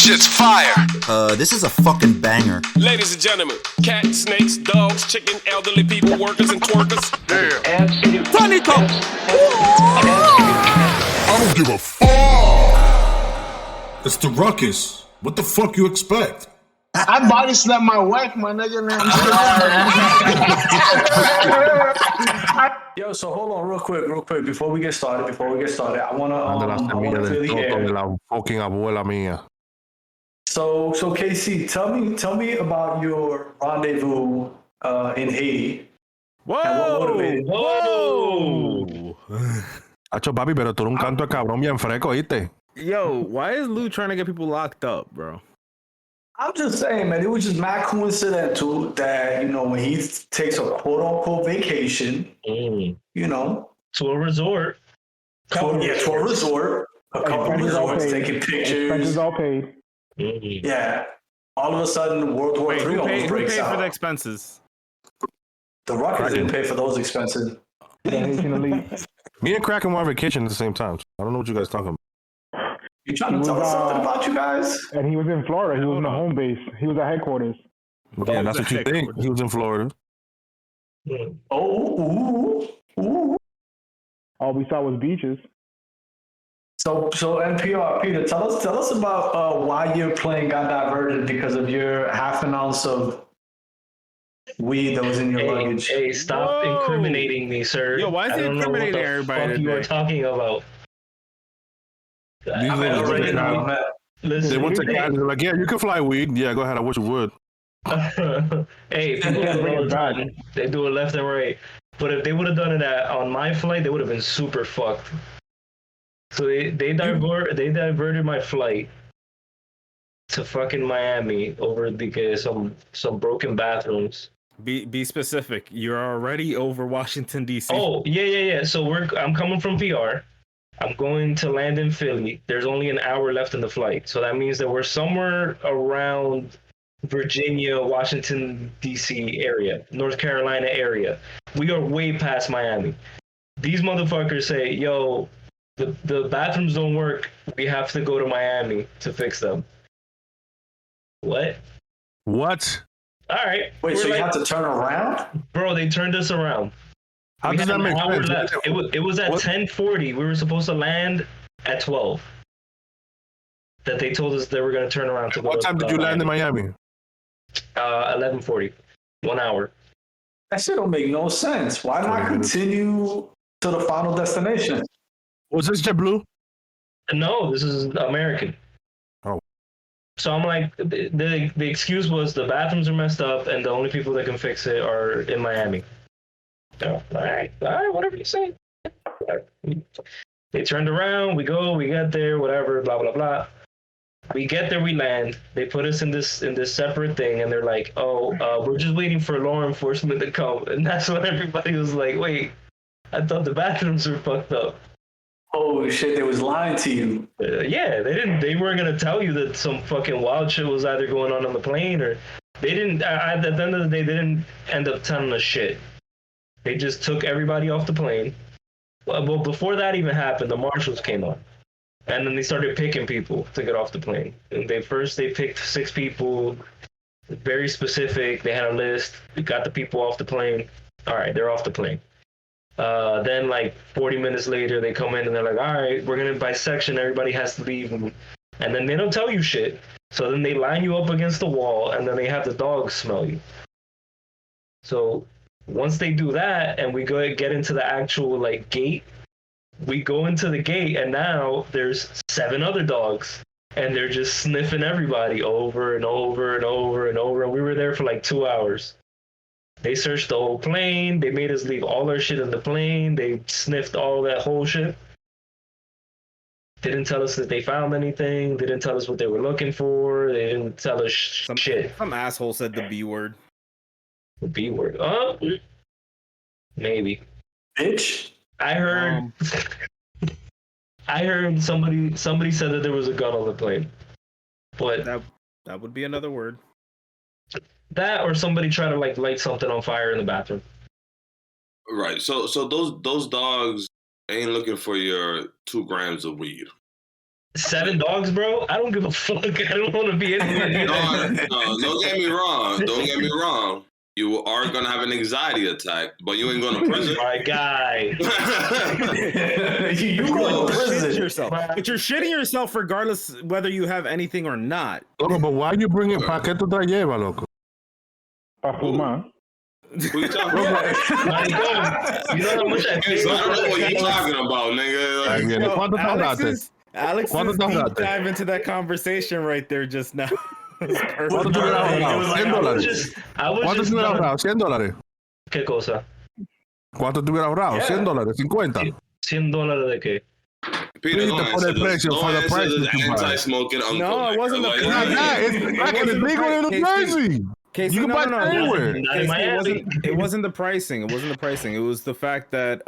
shit's fire. This is a fucking banger. Ladies and gentlemen, cats, snakes, dogs, chicken, elderly people, workers and twerkers. Damn. Turn it up. I don't give a fuck. It's the Ruckus. What the fuck you expect? I body slapped my wife, my nigga. Yo, so hold on real quick, before we get started, I wanna De la semilla clear del the toto de air. la fucking abuela mía. So KC, tell me about your rendezvous in Haiti. Whoa! Hacho, papi, pero tú eres un canto de cabrón bien fresco, ¿viste? Yo, why is Lou trying to get people locked up, bro? I'm just saying, man, it was just mad coincidental that, you know, when he takes a quote unquote vacation, you know, to a resort. a couple of resorts, taking pictures. Expenses all paid. Yeah. All of a sudden, World War III almost Who breaks paid out. for the expenses? The Ruckus didn't pay for those expenses. The Haitian elite. Me and Kraken were on vacation at the same time. So I don't know what you guys talking about. You trying to tell us something about you guys? And he was in Florida. He was in the home base. He was at headquarters. Yeah, that's what you think. He was in Florida. Ooh. All we saw was beaches. So NPR, Peter, tell us about why your plane got diverted because of your half an ounce of weed that was in your luggage. Hey, stop incriminating me, sir. Yo, why is he incriminating everybody What you are today? talking about? These I niggas already went to know. Cali. They Listen, went to Cali. They're like, yeah, you can fly weed. Yeah, go ahead. I wish you would. hey, people do it all the time. They do it left and right. But if they would have done it on my flight, they would have been super fucked. So they diverted my flight to fucking Miami over because some broken bathrooms. Be specific. You're already over Washington D.C. Oh yeah. So I'm coming from PR. I'm going to land in Philly. There's only an hour left in the flight. So that means that we're somewhere around Virginia, Washington, D.C. area, North Carolina area. We are way past Miami. These motherfuckers say, yo, the bathrooms don't work. We have to go to Miami to fix them. What? What? All right. Wait, so you have to turn around? Bro, they turned us around. How We does had that make an hour sense? left. It was at 10:40. We were supposed to land at 12. That they told us they were going to turn around to go. What time did you land in Miami? 11:40. 1 hour. That shit don't make no sense. Why not continue to the final destination? Was this JetBlue? No, this is American. Oh. So I'm like, the excuse was the bathrooms are messed up and the only people that can fix it are in Miami. So, all right, whatever you say. They turned around, we get there, whatever, blah blah blah. We get there, we land. They put us in this separate thing, and they're like, "Oh, we're just waiting for law enforcement to come." And that's when everybody was like, "Wait, I thought the bathrooms were fucked up." Oh shit, they was lying to you. Yeah, they weren't gonna tell you that some fucking wild shit was either going on the plane, or they didn't. At the end of the day, they didn't end up telling us shit. They just took everybody off the plane. Well, before that even happened, the marshals came on. And then they started picking people to get off the plane. And they picked 6 people, very specific. They had a list. We got the people off the plane. All right, they're off the plane. Then like 40 minutes later, they come in and they're like, all right, we're going to by section. Everybody has to leave. And then they don't tell you shit. So then they line you up against the wall and then they have the dogs smell you. So once they do that and we get into the actual like gate, we go into the gate and now there's 7 other dogs and they're just sniffing everybody over and over and over and over. And we were there for like 2 hours. They searched the whole plane. They made us leave all our shit in the plane. They sniffed all that whole shit. They didn't tell us that they found anything. They didn't tell us what they were looking for. They didn't tell us shit. Some asshole said the B word. The B word. Maybe. Bitch. I heard somebody said that there was a gun on the plane. But that would be another word. That or somebody tried to like light something on fire in the bathroom. Right. So those dogs ain't looking for your 2 grams of weed. 7 dogs, bro. I don't give a fuck. I don't want to be anywhere near that. No, don't get me wrong. Don't get me wrong. You are gonna have an anxiety attack, but you ain't going to prison. My guy. You go to prison. yourself. But you're shitting yourself regardless whether you have anything or not. Loco, but why you bringing? ¿Para qué tú te llevas, loco? Pa' fumar. Who you talking about? You know how much I pay? I don't know what you're talking about, nigga. Ay, bien. ¿Cuánto te ahorraste? Alex ¿Cuánto is te deep ahorraste? dive into that conversation right there just now. ¿Cuánto te hubieras ahorrado? $100. ¿Cuánto te hubieras ahorrado? $100. ¿Qué cosa? ¿Cuánto te hubieras ahorrado? $100, 50. $100 de qué? Peter, Please, don't for answer the this. precio, Don't for the answer price this that you buy. anti-smoking uncle. No, it wasn't the Like, price. Yeah, it's back in the legal in New Jersey. Casey, You can buy it anywhere. Not in Miami. It wasn't the pricing. It wasn't the pricing. It was the fact that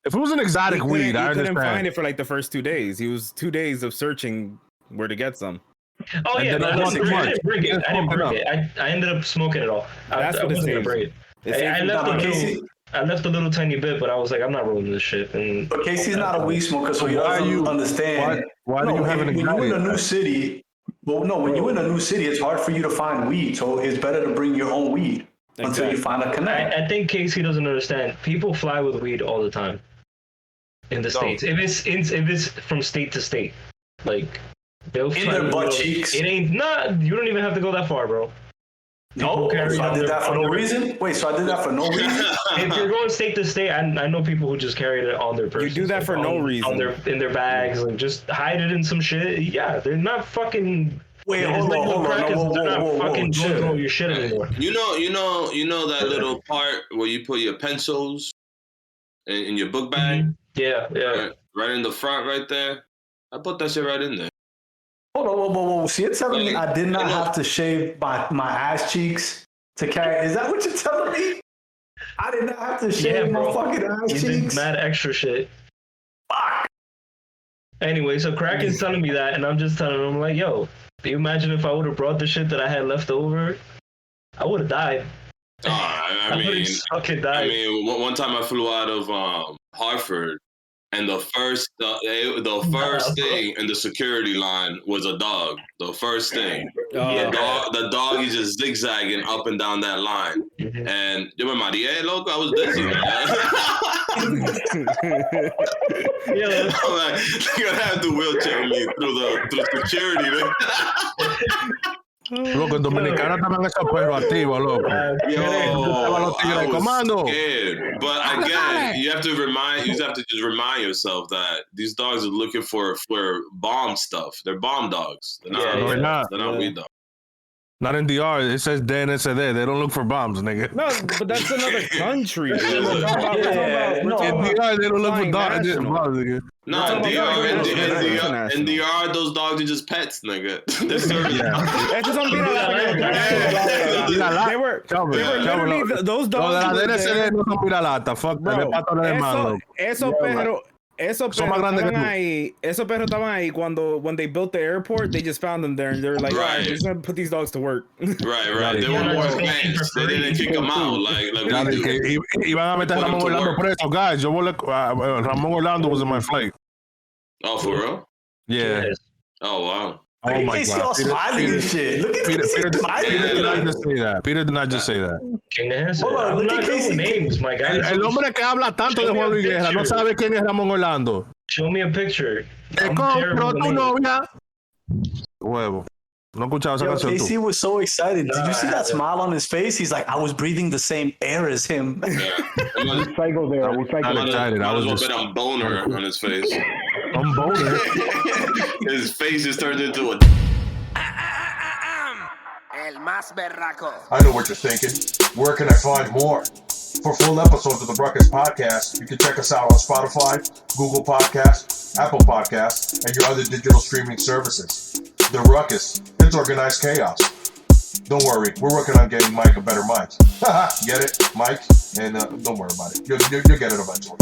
If it was an exotic weed, I he couldn't find understand. it for like the first 2 days. He was 2 days of searching where to get some. Oh And yeah, then but I listen, want I didn't bring it. Just I didn't smoke it bring it. I ended up smoking it all. That's what it wasn't gonna saves. bring it. It saves I you left a Nah, little. Casey- I left a little tiny bit, but I was like, I'm not rolling this shit. And But Casey's not a weed smoker, so he Why doesn't you- understand. why do you have an when you're in a anxiety new attack? city, well, no, when you're in a new city, it's hard for you to find weed. So it's better to bring your own weed until you find a connect. I think Casey doesn't understand. People fly with weed all the time in the states. If it's from state to state, like they'll In fly their with butt weed. cheeks. It ain't not. You don't even have to go that far, bro. No, carry so I on did their- that for on no their- reason? Wait, so I did that for no reason? If you're going state to state, I know people who just carry it on their person. do that for no reason. In their bags, and just hide it in some shit. Yeah, they're not fucking. Wait, It's hold like on, no hold on. crackers, Whoa, they're whoa, not whoa, fucking whoa, going chill. through all your shit anymore. You know that little part where you put your pencils in your book bag, Yeah, yeah. right in the front, right there. I put that shit right in there. Hold on, whoa. So you're telling me I did not have to shave my ass cheeks to carry? Is that what you're telling me? I did not have to shave my bro. fucking ass You did cheeks? mad extra shit. Fuck. Anyway, so Kraken's telling me that, and I'm just telling him, like, yo, do you imagine if I would have brought the shit that I had left over? I would have died. I I would mean, have fucking died. one time I flew out of Hartford, and the first thing in the security line was a dog. The first thing, the dog is just zigzagging up and down that line. And yo me mareé, loco. I was dizzy. Yeah. I'm like, they're gonna have to wheelchair me through security. Man. Loco, en Dominicana también esos perros activos, loco. Yo, los tigres I was comando. scared. But again, you have to just remind yourself that these dogs are looking for bomb stuff. They're bomb dogs. They're not, they're not weed dogs. Not in DR. It says DNSD. They don't look for bombs, nigga. No, but that's another country. Yeah. We're talking In about- DR, they don't look for bombs, National. nigga. No, in DR, those dogs are just pets, nigga. They're serving. Estos son They were literally those Los dogs. de la were DNSD there. no son piralata. Fuck, Bro, de pato de mano. esos Son más perros grandes que estaban tú. ahí. Esos perros estaban ahí when they built the airport. They just found them there, and they're like, all right, Right. we're just gonna put these dogs to work. Right. They were more advanced. They didn't kick them out like we do. Que iban a meter a Ramón Orlando preso, guys. Yo volé, Ramón Orlando was in my flight. Oh, for real? Yeah. Oh, wow. Oh my Casey God. all smiling and shit. Look at Casey Peter did smiling. not just say that. Peter did not just say that. King Hansen. Hold on, I'm look not at good Casey. with names, my guy. El hombre que habla tanto de Show me Juan a Luis Guerra no picture. sabe quién es Ramón Orlando. Show me a picture. Te I'm compro terrible with tu names. novia. Huevo. No escuchaba esa Yo, canción Casey tú. was so excited. Did you see that smile on his face? He's like, I was breathing the same air as him. Yeah. Psycho there. We Not psycho. excited. I was just. I'm boner on his face. I'm boner. His face just turned into a. El más berraco. I know what you're thinking. Where can I find more? For full episodes of the Ruckus podcast, you can check us out on Spotify, Google Podcasts, Apple Podcasts, and your other digital streaming services. The Ruckus, it's organized chaos. Don't worry, we're working on getting Mike a better mic. Get it, Mike? And don't worry about it. You'll get it eventually.